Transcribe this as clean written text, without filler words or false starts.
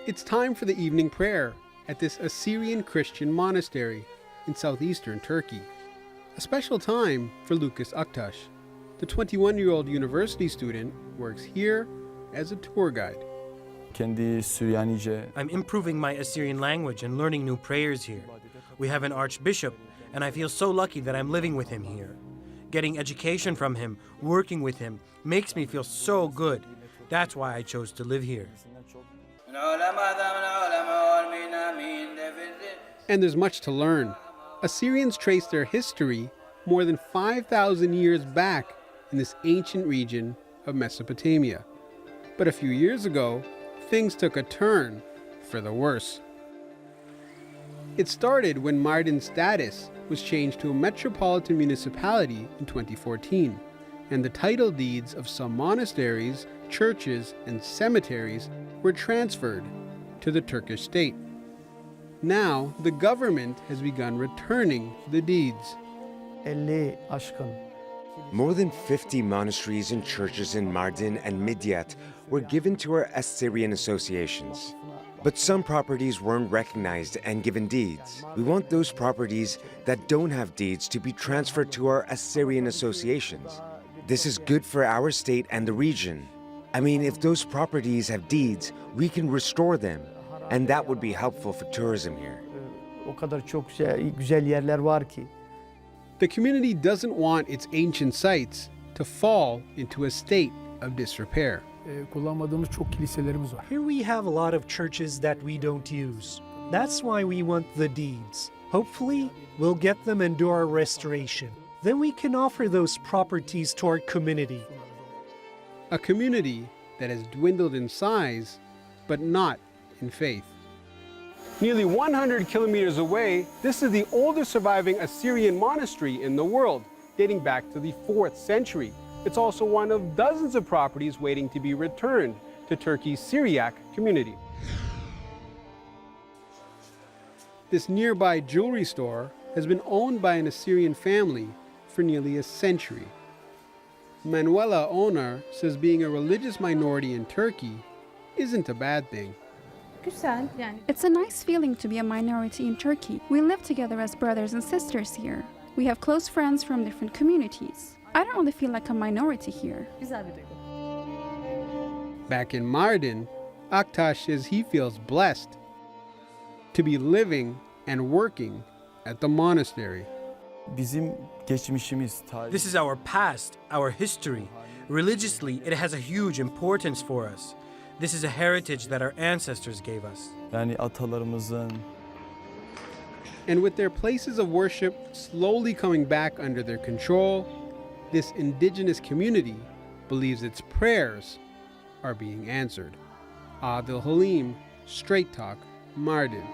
It's time for the evening prayer at this Assyrian Christian monastery in southeastern Turkey. A special time for Lucas Aktaş. The 21-year-old university student works here as a tour guide. I'm improving my Assyrian language and learning new prayers here. We have an archbishop, and I feel so lucky that I'm living with him here. Getting education from him, working with him, makes me feel so good. That's why I chose to live here. And there's much to learn. Assyrians trace their history more than 5,000 years back in this ancient region of Mesopotamia. But a few years ago, things took a turn for the worse. It started when Mardin's status was changed to a metropolitan municipality in 2014, and the title deeds of some monasteries, churches, and cemeteries were transferred to the Turkish state. Now, the government has begun returning the deeds. More than 50 monasteries and churches in Mardin and Midyat were given to our Assyrian associations. But some properties weren't recognized and given deeds. We want those properties that don't have deeds to be transferred to our Assyrian associations. This is good for our state and the region. I mean, if those properties have deeds, we can restore them, and that would be helpful for tourism here. The community doesn't want its ancient sites to fall into a state of disrepair. Here we have a lot of churches that we don't use. That's why we want the deeds. Hopefully, we'll get them and do our restoration. Then we can offer those properties to our community. A community that has dwindled in size, but not in faith. Nearly 100 kilometers away, this is the oldest surviving Assyrian monastery in the world, dating back to the 4th century. It's also one of dozens of properties waiting to be returned to Turkey's Syriac community. This nearby jewelry store has been owned by an Assyrian family for nearly a century. Manuela, owner, says being a religious minority in Turkey isn't a bad thing. It's a nice feeling to be a minority in Turkey. We live together as brothers and sisters here. We have close friends from different communities. I don't really feel like a minority here. Back in Mardin, Aktaş says he feels blessed to be living and working at the monastery. This is our past, our history. Religiously, it has a huge importance for us. This is a heritage that our ancestors gave us. And with their places of worship slowly coming back under their control, this indigenous community believes its prayers are being answered. Adil Halim, Straight Talk, Mardin.